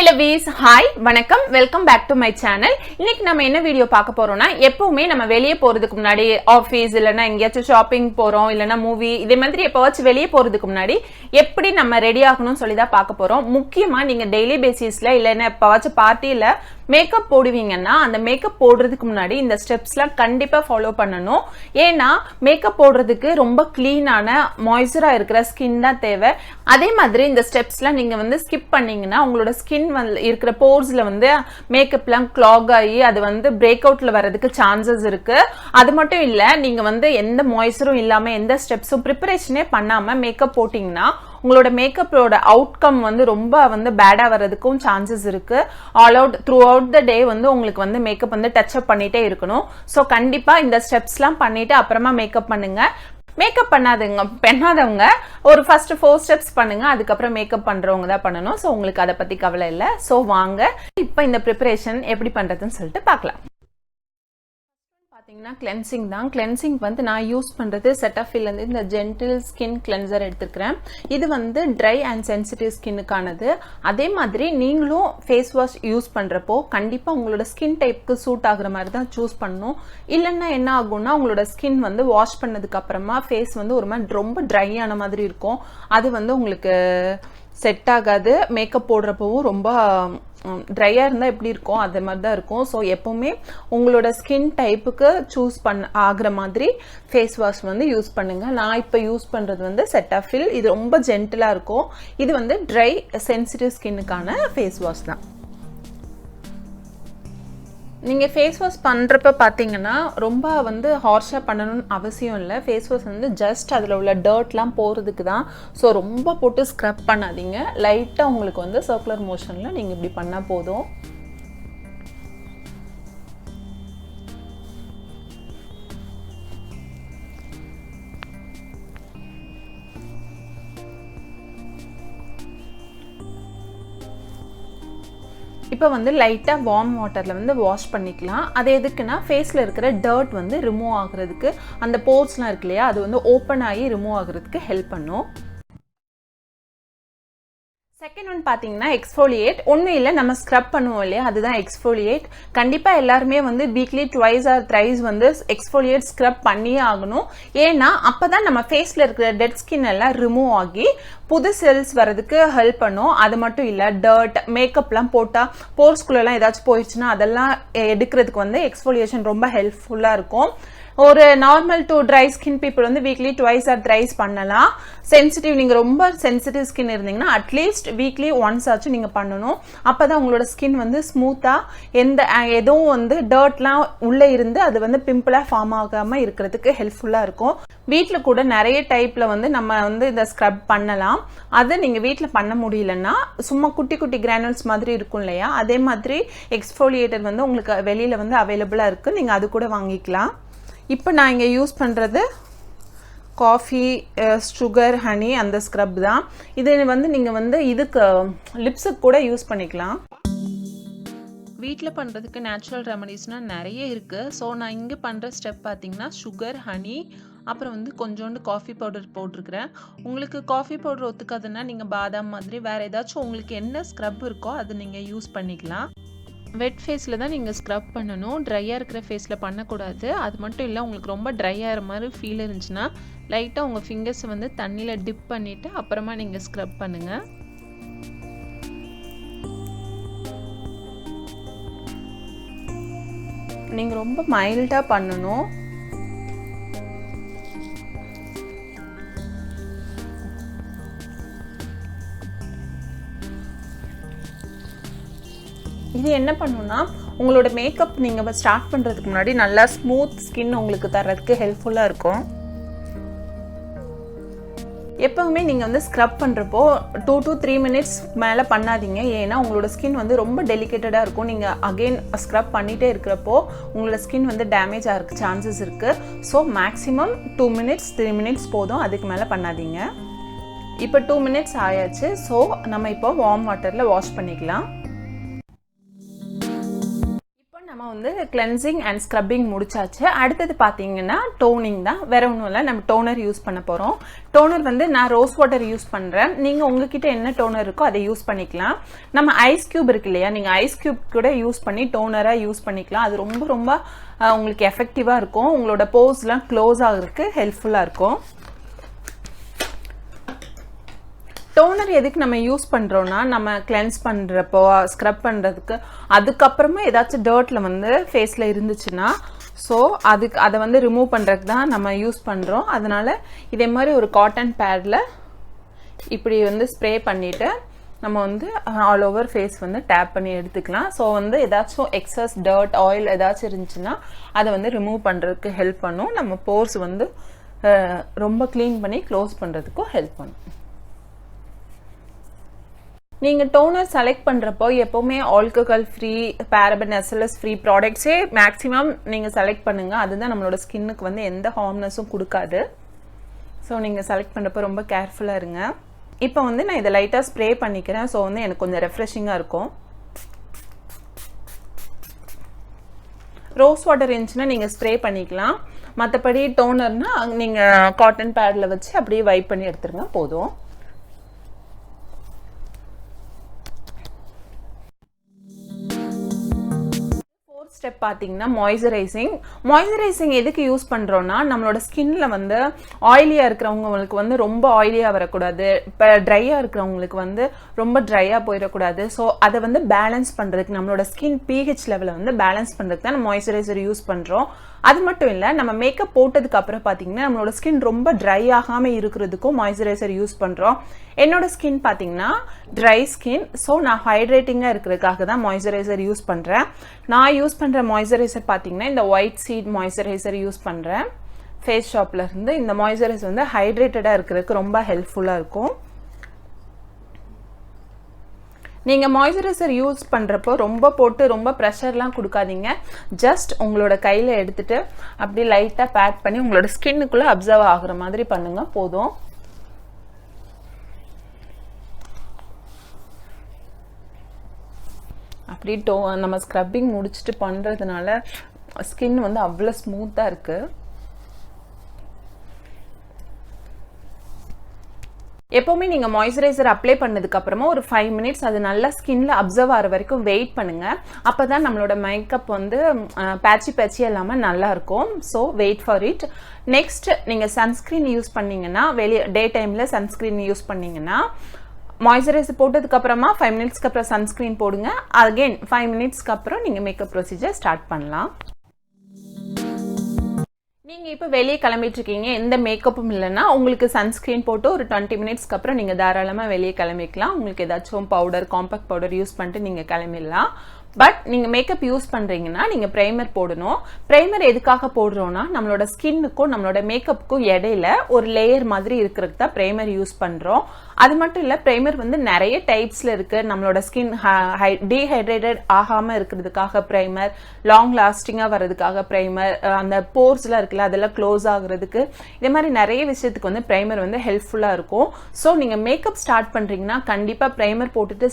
Lovelies hi வணக்கம் welcome back to my channel. இன்னைக்கு நம்ம என்ன வீடியோ பார்க்க போறோம்னா, எப்பவுமே நம்ம வெளியே போறதுக்கு முன்னாடி ஆஃபீஸ் இல்லைன்னா எங்கேயாச்சும் ஷாப்பிங் போறோம் இல்லைன்னா மூவி இதே மாதிரி எப்போவாச்சும் வெளியே போறதுக்கு முன்னாடி எப்படி நம்ம ரெடி ஆகணும்னு சொல்லி தான் பார்க்க போறோம். முக்கியமா நீங்க டெய்லி பேசிஸ்ல இல்லைன்னா எப்போவாச்சும் பார்ட்டியில மேக்கப் போடுவீங்கன்னா அந்த மேக்கப் போடுறதுக்கு முன்னாடி இந்த ஸ்டெப்ஸ்லாம் கண்டிப்பா ஃபாலோ பண்ணணும். ஏன்னா மேக்கப் போடுறதுக்கு ரொம்ப கிளீனான மாய்ஸ்சரா இருக்கிற ஸ்கின் தான் தேவை. அதே மாதிரி இந்த ஸ்டெப்ஸ்லாம் நீங்க வந்து ஸ்கிப் பண்ணீங்கன்னா உங்களோட ஸ்கின் இருக்கிற போர்ஸ்ல வந்து மேக்கப்லாம் கிளாக் ஆகி அது வந்து பிரேக் அவுட்ல வரதுக்கு சான்சஸ் இருக்கு. அது மட்டும் இல்ல, நீங்க வந்து எந்த மாய்ஸ்சரும் இல்லாம எந்த ஸ்டெப்ஸும் ப்ரிப்பரேஷனே பண்ணாம மேக்கப் போட்டீங்கன்னா உங்களோட மேக்கப்போட அவுட்கம் வந்து ரொம்ப வந்து பேடா வர்றதுக்கும் சான்சஸ் இருக்கு. All out throughout the day வந்து உங்களுக்கு வந்து மேக்கப் வந்து டச் அப் பண்ணிட்டே இருக்கணும். ஸோ கண்டிப்பா இந்த ஸ்டெப்ஸ்லாம் பண்ணிட்டு அப்புறமா மேக்கப் பண்ணுங்க. மேக்கப் பண்ணாதவங்க ஒரு ஃபர்ஸ்ட் 4 ஸ்டெப்ஸ் பண்ணுங்க, அதுக்கப்புறம் மேக்கப் பண்றவங்க தான் பண்ணணும். ஸோ உங்களுக்கு அதை பத்தி கவலை இல்லை. ஸோ வாங்க இப்போ இந்த ப்ரிப்பரேஷன் எப்படி பண்றதுன்னு சொல்லிட்டு பார்க்கலாம். பார்த்தீங்கன்னா கிளென்சிங் தான். கிளென்சிங் வந்து நான் யூஸ் பண்ணுறது செட்டாஃபில்லேருந்து இந்த ஜென்டில் ஸ்கின் கிளென்சர் எடுத்துருக்கிறேன். இது வந்து ட்ரை அண்ட் சென்சிட்டிவ் ஸ்கின்னுக்கானது. அதே மாதிரி நீங்களும் ஃபேஸ் வாஷ் யூஸ் பண்ணுறப்போ கண்டிப்பாக உங்களோட ஸ்கின் டைப்புக்கு சூட் ஆகுற மாதிரி தான் சூஸ் பண்ணணும். இல்லைன்னா என்ன ஆகும்னா உங்களோட ஸ்கின் வந்து வாஷ் பண்ணதுக்கு அப்புறமா ஃபேஸ் வந்து ஒரு மாதிரி ரொம்ப ட்ரை ஆன மாதிரி இருக்கும். அது வந்து உங்களுக்கு செட் ஆகாது. மேக்கப் போடுறப்பவும் ரொம்ப ட்ரையாக இருந்தால் எப்படி இருக்கும் அது மாதிரி தான் இருக்கும். ஸோ எப்போவுமே உங்களோட ஸ்கின் டைப்புக்கு சூஸ் ஆகிற மாதிரி ஃபேஸ் வாஷ் வந்து யூஸ் பண்ணுங்கள். நான் இப்போ யூஸ் பண்ணுறது வந்து செட்டாஃபில். இது ரொம்ப ஜென்டிலாக இருக்கும். இது வந்து ட்ரை சென்சிட்டிவ் ஸ்கின்னுக்கான ஃபேஸ் வாஷ் தான். நீங்கள் ஃபேஸ் வாஷ் பண்ணுறப்ப பார்த்தீங்கன்னா ரொம்ப வந்து ஹார்ஷாக பண்ணணும்னு அவசியம் இல்லை. ஃபேஸ் வாஷ் வந்து ஜஸ்ட் அதில் உள்ள டர்ட்லாம் போகிறதுக்கு தான். ஸோ ரொம்ப போட்டு ஸ்க்ரப் பண்ணாதீங்க. லைட்டாக உங்களுக்கு வந்து சர்க்குலர் மோஷனில் நீங்கள் இப்படி பண்ணால் போதும். இப்போ வந்து லைட்டாக வார்ம் வாட்டரில் வந்து வாஷ் பண்ணிக்கலாம். அது எதுக்குன்னா ஃபேஸில் இருக்கிற டர்ட் வந்து ரிமூவ் ஆகுறதுக்கு, அந்த போர்ஸ்லாம் இருக்கு இல்லையா, அது வந்து ஓப்பன் ஆகி ரிமூவ் ஆகுறதுக்கு ஹெல்ப் பண்ணும். செகண்ட் ஒன் பார்த்தீங்கன்னா எக்ஸ்ஃபோலியேட். ஒன்றும் இல்லை, நம்ம ஸ்க்ரப் பண்ணுவோம் இல்லையா, அதுதான் எக்ஸ்ஃபோலியேட். கண்டிப்பாக எல்லாருமே வந்து வீக்லி 2 or 3 வந்து எக்ஸ்ஃபோலியேட் ஸ்க்ரப் பண்ணியே ஆகணும். ஏன்னா அப்போ தான் நம்ம ஃபேஸில் இருக்கிற டெட் ஸ்கின் எல்லாம் ரிமூவ் ஆகி புது செல்ஸ் வரதுக்கு ஹெல்ப் பண்ணும். அது மட்டும் இல்லை, டர்ட் மேக்கப்லாம் போட்டால் போர்ஸ்குள்ளெல்லாம் ஏதாச்சும் போயிடுச்சுன்னா அதெல்லாம் எடுக்கிறதுக்கு வந்து எக்ஸ்ஃபோலியேஷன் ரொம்ப ஹெல்ப்ஃபுல்லாக இருக்கும். ஒரு normal to dry skin people வந்து வீக்லி 2 or 3 பண்ணலாம். சென்சிட்டிவ், நீங்கள் ரொம்ப சென்சிட்டிவ் ஸ்கின் இருந்தீங்கன்னா அட்லீஸ்ட் வீக்லி 1 ஆச்சும் நீங்கள் பண்ணணும். அப்போ தான் உங்களோட ஸ்கின் வந்து ஸ்மூத்தாக எதுவும் வந்து டர்ட்லாம் உள்ளே இருந்து அது வந்து பிம்பிளாக ஃபார்ம் ஆகாமல் இருக்கிறதுக்கு ஹெல்ப்ஃபுல்லாக இருக்கும். வீட்டில் கூட நிறைய டைப்பில் வந்து நம்ம வந்து இந்த ஸ்க்ரப் பண்ணலாம். அது நீங்கள் வீட்டில் பண்ண முடியலன்னா சும்மா குட்டி குட்டி கிரானுல்ஸ் மாதிரி இருக்கும் இல்லையா, அதே மாதிரி எக்ஸ்ஃபோலியேட்டர் வந்து உங்களுக்கு வெளியில் வந்து அவைலபிளாக இருக்குது. நீங்கள் அது கூட வாங்கிக்கலாம். இப்போ நான் இங்கே யூஸ் பண்ணுறது காஃபி, சுகர், ஹனி அந்த ஸ்க்ரப் தான். இது வந்து நீங்கள் வந்து இதுக்கு லிப்ஸுக்கு கூட யூஸ் பண்ணிக்கலாம். வீட்டில் பண்ணுறதுக்கு நேச்சுரல் ரெமடிஸ்னால் நிறைய இருக்குது. ஸோ நான் இங்கே பண்ணுற ஸ்டெப் பார்த்தீங்கன்னா சுகர், ஹனி, அப்புறம் வந்து கொஞ்சோண்டு காஃபி பவுடர் போட்டிருக்கிறேன். உங்களுக்கு காஃபி பவுடர் ஒத்துக்காதுன்னா நீங்கள் பாதாம் மாதிரி வேறு ஏதாச்சும் உங்களுக்கு என்ன ஸ்க்ரப் இருக்கோ அது நீங்கள் யூஸ் பண்ணிக்கலாம். வெட் ஃபேஸில் தான் நீங்கள் ஸ்க்ரப் பண்ணணும், ட்ரையாக இருக்கிற ஃபேஸில் பண்ணக்கூடாது. அது மட்டும் இல்லை, உங்களுக்கு ரொம்ப ட்ரை ஆகிற மாதிரி ஃபீல் இருந்துச்சுன்னா லைட்டாக உங்கள் ஃபிங்கர்ஸை வந்து தண்ணியில் டிப் பண்ணிவிட்டு அப்புறமா நீங்கள் ஸ்க்ரப் பண்ணுங்கள். நீங்கள் ரொம்ப மைல்டாக பண்ணணும். இது என்ன பண்ணுன்னா உங்களோட மேக்கப் நீங்கள் ஸ்டார்ட் பண்ணுறதுக்கு முன்னாடி நல்லா ஸ்மூத் ஸ்கின் உங்களுக்கு தர்றதுக்கு ஹெல்ப்ஃபுல்லாக இருக்கும். எப்போவுமே நீங்கள் வந்து ஸ்க்ரப் பண்ணுறப்போ 2 to 3 minutes மேலே பண்ணாதீங்க. ஏன்னா உங்களோட ஸ்கின் வந்து ரொம்ப டெலிகேட்டடாக இருக்கும். நீங்கள் அகெயின் ஸ்க்ரப் பண்ணிகிட்டே இருக்கிறப்போ உங்களோட ஸ்கின் வந்து டேமேஜ் ஆகிறதுக்கு சான்சஸ் இருக்குது. ஸோ மேக்ஸிமம் 2 minutes 3 minutes போதும், அதுக்கு மேலே பண்ணாதீங்க. இப்போ 2 minutes ஆயாச்சு. ஸோ நம்ம இப்போ வார்ம் வாட்டரில் வாஷ் பண்ணிக்கலாம். வந்து கிளென்சிங் அண்ட் ஸ்க்ரப்பிங் முடிச்சாச்சு. அடுத்தது பார்த்தீங்கன்னா டோனிங் தான். வேற ஒன்றும் இல்லை, நம்ம டோனர் யூஸ் பண்ண போகிறோம். டோனர் வந்து நான் ரோஸ் வாட்டர் யூஸ் பண்ணுறேன். நீங்கள் உங்ககிட்ட என்ன டோனர் இருக்கோ அதை யூஸ் பண்ணிக்கலாம். நம்ம ஐஸ் கியூப் இருக்கு இல்லையா, நீங்கள் ஐஸ் கியூப் கூட யூஸ் பண்ணி டோனராக யூஸ் பண்ணிக்கலாம். அது ரொம்ப ரொம்ப உங்களுக்கு எஃபெக்டிவாக இருக்கும். உங்களோட போர்ஸ்லாம் க்ளோஸ் ஆகிறதுக்கு ஹெல்ப்ஃபுல்லாக இருக்கும். டோனர் எதுக்கு நம்ம யூஸ் பண்ணுறோன்னா, நம்ம கிளென்ஸ் பண்ணுறப்போ ஸ்க்ரப் பண்ணுறதுக்கு, அதுக்கப்புறமா ஏதாச்சும் டர்ட்டில் வந்து ஃபேஸில் இருந்துச்சுன்னா அதை வந்து ரிமூவ் பண்ணுறதுக்கு தான் நம்ம யூஸ் பண்ணுறோம். அதனால் இதே மாதிரி ஒரு காட்டன் பேடில் இப்படி வந்து ஸ்ப்ரே பண்ணிவிட்டு நம்ம வந்து ஆல் ஓவர் ஃபேஸ் வந்து டேப் பண்ணி எடுத்துக்கலாம். ஸோ வந்து ஏதாச்சும் எக்ஸஸ் டர்ட் ஆயில் ஏதாச்சும் இருந்துச்சுன்னா அதை வந்து ரிமூவ் பண்ணுறதுக்கு ஹெல்ப் பண்ணும். நம்ம போர்ஸ் வந்து ரொம்ப க்ளீன் பண்ணி க்ளோஸ் பண்ணுறதுக்கும் ஹெல்ப் பண்ணும். நீங்கள் டோனர் செலக்ட் பண்ணுறப்போ எப்போவுமே alcohol free, paraben SLS free ப்ராடக்ட்ஸே மேக்ஸிமம் நீங்கள் செலக்ட் பண்ணுங்கள். அதுதான் நம்மளோட ஸ்கின்னுக்கு வந்து எந்த ஹார்ம்னஸும் கொடுக்காது. ஸோ நீங்கள் செலக்ட் பண்ணுறப்போ ரொம்ப கேர்ஃபுல்லாக இருங்க. இப்போ வந்து நான் இதை லைட்டாக ஸ்ப்ரே பண்ணிக்கிறேன். ஸோ வந்து எனக்கு கொஞ்சம் ரெஃப்ரெஷிங்காக இருக்கும். ரோஸ் வாட்டர் இருந்துச்சுன்னா நீங்கள் ஸ்ப்ரே பண்ணிக்கலாம். மற்றபடி டோனர்னால் நீங்கள் காட்டன் பேடில் வச்சு அப்படியே வைப் பண்ணி எடுத்துருங்க போதும். ஸ்டெப் பார்த்தீங்கன்னா மாய்ஸ்சரைசிங் எதுக்கு யூஸ் பண்ணுறோன்னா, நம்மளோட ஸ்கின்ல வந்து ஆயிலியாக இருக்கிறவங்களுக்கு வந்து ரொம்ப ஆயிலியாக வரக்கூடாது, இப்போ ட்ரையாக இருக்கிறவங்களுக்கு வந்து ரொம்ப ட்ரையாக போயிடக்கூடாது. ஸோ அதை வந்து பேலன்ஸ் பண்ணுறதுக்கு, நம்மளோட ஸ்கின் pH லெவலை வந்து பேலன்ஸ் பண்ணுறதுக்கு தான் நம்ம மாய்ஸ்சரைசர் யூஸ் பண்ணுறோம். அது மட்டும் இல்லை, நம்ம மேக்கப் போட்டதுக்கு அப்புறம் பார்த்தீங்கன்னா நம்மளோட ஸ்கின் ரொம்ப ட்ரை ஆகாமல் இருக்கிறதுக்கும் மாய்ஸ்சரைசர் யூஸ் பண்ணுறோம். என்னோட ஸ்கின் பார்த்தீங்கன்னா ட்ரை ஸ்கின். ஸோ நான் ஹைட்ரேட்டிங்காக இருக்கிறதுக்காக தான் மாய்ஸ்சரைசர் யூஸ் பண்ணுறேன். நான் யூஸ் பண்ணுற மாய்ஸ்சரைசர் பார்த்தீங்கன்னா இந்த ஒயிட் சீட் மாய்ஸ்சரைசர் யூஸ் பண்ணுறேன் ஃபேஸ் ஷாப்பில் இருந்து. இந்த மாய்ஸ்சரைசர் வந்து ஹைட்ரேட்டடாக இருக்கிறதுக்கு ரொம்ப ஹெல்ப்ஃபுல்லாக இருக்கும். நீங்கள் மாய்ஸ்சரைசர் யூஸ் பண்ணுறப்போ ரொம்ப போட்டு ரொம்ப ப்ரெஷர்லாம் கொடுக்காதீங்க. ஜஸ்ட் உங்களோட கையில் எடுத்துகிட்டு அப்படி லைட்டாக பேக் பண்ணி உங்களோட ஸ்கின்னுக்குள்ளே அப்சர்வ் ஆகுற மாதிரி பண்ணுங்க போதும். அப்படி நம்ம ஸ்க்ரப்பிங் முடிச்சுட்டு பண்ணுறதுனால ஸ்கின் வந்து அவ்வளோ ஸ்மூத்தாக இருக்குது. எப்போவுமே நீங்கள் மாய்ஸ்சரைசர் அப்ளை பண்ணதுக்கப்புறமா ஒரு 5 மினிட்ஸ் அது நல்லா ஸ்கின்ல அப்சர்வ் ஆகிற வரைக்கும் வெயிட் பண்ணுங்கள். அப்போ தான் நம்மளோட மேக்கப் வந்து பேட்சி இல்லாமல் நல்லாயிருக்கும். So wait for it. Next நீங்கள் சன்ஸ்க்ரீன் யூஸ் பண்ணிங்கன்னா, டே டைமில் சன்ஸ்க்ரீன் யூஸ் பண்ணிங்கன்னா, மாய்ஸ்சரைசர் போட்டதுக்கப்புறமா 5 மினிட்ஸ்க்கு அப்புறம் சன்ஸ்க்ரீன் போடுங்க. அகெயின் 5 மினிட்ஸ்க்கு அப்புறம் நீங்கள் மேக்கப் ப்ரொசீஜர் ஸ்டார்ட் பண்ணலாம். நீங்கள் இப்போ வெளியே கிளம்பிட்டு இருக்கீங்க, எந்த மேக்கப்பும் இல்லைன்னா உங்களுக்கு சன்ஸ்க்ரீன் போட்டு ஒரு 20 மினிட்ஸ்க்கு அப்புறம் நீங்கள் தாராளமாக வெளியே கிளம்பிக்கலாம். உங்களுக்கு ஏதாச்சும் பவுடர், காம்பேக்ட் பவுடர் யூஸ் பண்ணிட்டு நீங்கள் கிளம்பிடலாம். பட் நீங்கள் மேக்கப் யூஸ் பண்ணுறீங்கன்னா நீங்கள் ப்ரைமர் போடணும். ப்ரைமர் எதுக்காக போடுறோன்னா, நம்மளோட ஸ்கின்னுக்கும் நம்மளோட மேக்கப்புக்கும் இடையில ஒரு லேயர் மாதிரி இருக்கிறதுக்கு தான் ப்ரைமர் யூஸ் பண்ணுறோம். அது மட்டும் இல்லை, ப்ரைமர் வந்து நிறைய டைப்ஸில் இருக்குது. நம்மளோட ஸ்கின் டீஹைட்ரேட்டட் ஆகாமல் இருக்கிறதுக்காக ப்ரைமர், லாங் லாஸ்டிங்காக வர்றதுக்காக ப்ரைமர், அந்த போர்ஸ்லாம் இருக்குல்ல அதெல்லாம் க்ளோஸ் ஆகுறதுக்கு, இதே மாதிரி நிறைய விஷயத்துக்கு வந்து ப்ரைமர் வந்து ஹெல்ப்ஃபுல்லாக இருக்கும். ஸோ நீங்கள் மேக்கப் ஸ்டார்ட் பண்ணுறீங்கன்னா கண்டிப்பாக ப்ரைமர் போட்டுட்டு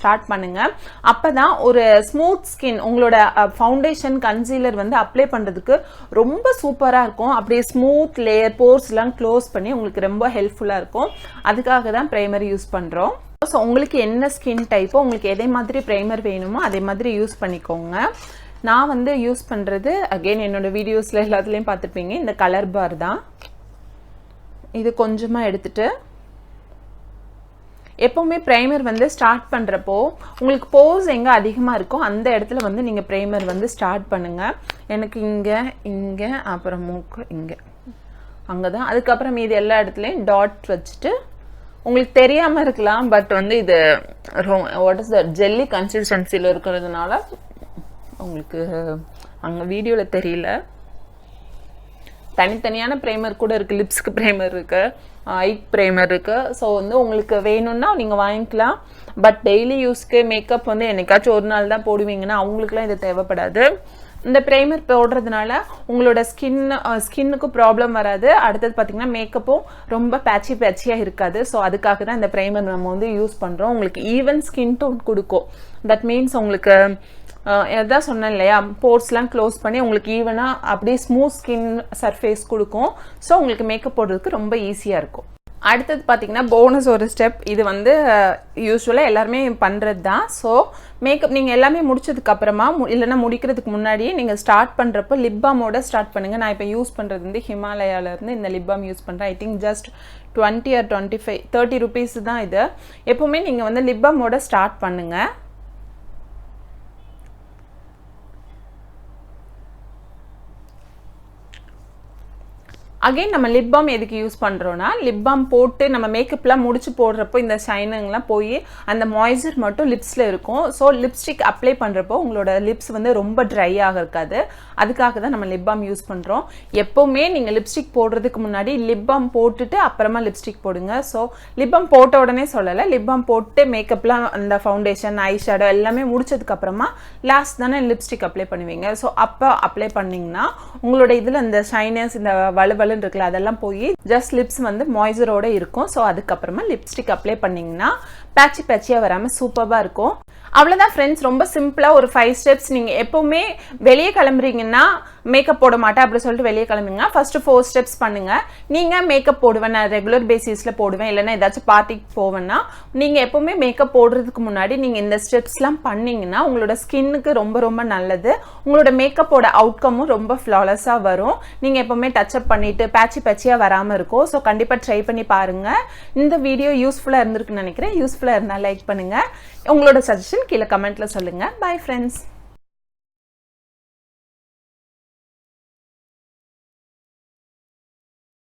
ஸ்டார்ட் பண்ணுங்கள். அப்போ தான் ஒரு ஸ்மூத் ஸ்கின், உங்களோட ஃபவுண்டேஷன் கன்சீலர் வந்து அப்ளை பண்ணுறதுக்கு ரொம்ப சூப்பராக இருக்கும். அப்படியே ஸ்மூத் லேயர் போர்ஸ்லாம் க்ளோஸ் பண்ணி உங்களுக்கு ரொம்ப ஹெல்ப்ஃபுல்லாக இருக்கும். அதுக்காக தான் ப்ரைமர் யூஸ் பண்ணுறோம். ஸோ உங்களுக்கு என்ன ஸ்கின் டைப்போ, உங்களுக்கு எதே மாதிரி ப்ரைமர் வேணுமோ அதே மாதிரி யூஸ் பண்ணிக்கோங்க. நான் வந்து யூஸ் பண்ணுறது அகெயின் என்னோட வீடியோஸில் எல்லாத்துலேயும் பார்த்துருப்பீங்க, இந்த கலர் பார் தான். இது கொஞ்சமாக எடுத்துட்டு எப்போவுமே ப்ரைமர் வந்து ஸ்டார்ட் பண்ணுறப்போ உங்களுக்கு போர்ஸ் எங்கே அதிகமாக இருக்கோ அந்த இடத்துல வந்து நீங்கள் ப்ரைமர் வந்து ஸ்டார்ட் பண்ணுங்கள். எனக்கு இங்கே அப்புறம் மூக்கு அங்கே தான். அதுக்கப்புறம் மீது எல்லா இடத்துலையும் டாட் வச்சுட்டு, உங்களுக்கு தெரியாமல் இருக்கலாம் பட் வந்து இது வாட் இஸ் த ஜெல்லி கன்சிஸ்டன்சியில் இருக்கிறதுனால உங்களுக்கு அங்கே வீடியோவில் தெரியல. தனித்தனியான ப்ரைமர் கூட இருக்குது. லிப்ஸ்க்கு ப்ரைமர் இருக்குது, ஐ ப்ரைமர் இருக்குது. ஸோ வந்து உங்களுக்கு வேணும்னா நீங்கள் வாங்கிக்கலாம். பட் டெய்லி யூஸ்க்கு மேக்கப் வந்து என்னைக்காச்சும் ஒரு நாள் தான் போடுவீங்கன்னா அவங்களுக்குலாம் இது தேவைப்படாது. இந்த ப்ரைமர் போடுறதுனால உங்களோட ஸ்கின்னுக்கு ப்ராப்ளம் வராது. அடுத்தது பார்த்தீங்கன்னா மேக்கப்பும் ரொம்ப பேச்சியாக இருக்காது. ஸோ அதுக்காக தான் இந்த ப்ரைமர் நம்ம வந்து யூஸ் பண்ணுறோம். உங்களுக்கு ஈவன் ஸ்கின் டோன் கொடுக்கும். தட் மீன்ஸ் உங்களுக்கு எதான் சொன்னேன் இல்லையா, போர்ஸ்லாம் க்ளோஸ் பண்ணி உங்களுக்கு ஈவனாக அப்படியே ஸ்மூத் ஸ்கின் சர்ஃபேஸ் கொடுக்கும். ஸோ உங்களுக்கு மேக்கப் போடுறதுக்கு ரொம்ப ஈஸியாக இருக்கும். அடுத்தது பார்த்தீங்கன்னா போனஸ் ஒரு ஸ்டெப். இது வந்து யூஸ்வலாக எல்லாருமே பண்ணுறது தான். ஸோ மேக்கப் நீங்கள் எல்லாமே முடிச்சதுக்கப்புறமா இல்லைனா முடிக்கிறதுக்கு முன்னாடியே நீங்கள் ஸ்டார்ட் பண்ணுறப்போ லிப் பாமோட ஸ்டார்ட் பண்ணுங்கள். நான் இப்போ யூஸ் பண்ணுறது வந்து ஹிமாலயாவிலேருந்து இந்த லிப் பாம் யூஸ் பண்ணுறேன். I think just 20 or 25 30 rupees தான் இது. எப்போவுமே நீங்கள் வந்து லிப் பாமோட ஸ்டார்ட் பண்ணுங்கள். அகைன் நம்ம லிப் பாம் எதுக்கு யூஸ் பண்ணுறோன்னா, லிப் பாம் போட்டு நம்ம மேக்கப்லாம் முடிச்சு போடுறப்போ இந்த ஷைனிங்லாம் போய் அந்த மாய்ஸ்சர் மட்டும் லிப்ஸில் இருக்கும். ஸோ லிப்ஸ்டிக் அப்ளை பண்ணுறப்போ உங்களோட லிப்ஸ் வந்து ரொம்ப ட்ரை ஆக இருக்காது. அதுக்காக தான் நம்ம லிப் பாம் யூஸ் பண்ணுறோம். எப்போவுமே நீங்கள் லிப்ஸ்டிக் போடுறதுக்கு முன்னாடி லிப் பாம் போட்டுட்டு அப்புறமா லிப்ஸ்டிக் போடுங்க. ஸோ லிப் பாம் போட்ட உடனே சொல்லலை, லிப் பாம் போட்டு மேக்கப்லாம் அந்த ஃபவுண்டேஷன் ஐ ஷேடோ எல்லாமே முடிச்சதுக்கப்புறமா லாஸ்ட் தானே லிப்ஸ்டிக் அப்ளை பண்ணுவீங்க. ஸோ அப்போ அப்ளை பண்ணிங்கன்னா உங்களோட இதில் இந்த ஷைனஸ் இந்த வலுவலுன்னு இருக்குல்ல அதெல்லாம் போய் ஜஸ்ட் லிப்ஸ் வந்து மாய்ஸ்சரோட இருக்கும். ஸோ அதுக்கப்புறமா லிப்ஸ்டிக் அப்ளை பண்ணிங்கன்னா பேட்சி பேட்சியாக வராமல் சூப்பராக இருக்கும். அவ்வளோதான் ஃப்ரெண்ட்ஸ், ரொம்ப சிம்பிளாக ஒரு 5 steps. நீங்கள் எப்போவுமே வெளியே கிளம்புறீங்கன்னா மேக்கப் போட மாட்டேன் அப்படி சொல்லிட்டு வெளியே கிளம்புங்க. ஃபஸ்ட்டு 4 steps பண்ணுங்கள். நீங்கள் மேக்கப் போடுவேன், நான் ரெகுலர் பேசிஸில் போடுவேன், இல்லைன்னா ஏதாச்சும் பார்ட்டிக்கு போவேன்னா நீங்கள் எப்போவுமே மேக்கப் போடுறதுக்கு முன்னாடி நீங்கள் இந்த ஸ்டெப்ஸ்லாம் பண்ணிங்கன்னா உங்களோட ஸ்கின்னுக்கு ரொம்ப ரொம்ப நல்லது. உங்களோட மேக்கப்போட அவுட்கமும் ரொம்ப ஃப்ளாலஸாக வரும். நீங்கள் எப்போவுமே டச்சப் பண்ணிவிட்டு பேட்சி பேட்சியாக வராமல் இருக்கும். ஸோ கண்டிப்பாக ட்ரை பண்ணி பாருங்கள். இந்த வீடியோ யூஸ்ஃபுல்லாக இருந்திருக்குன்னு நினைக்கிறேன். யூஸ்ஃபுல்லாக இருந்தால் லைக் பண்ணுங்கள். உங்களோட சஜஷன் கீழே கமெண்ட்டில் சொல்லுங்கள். Bye friends.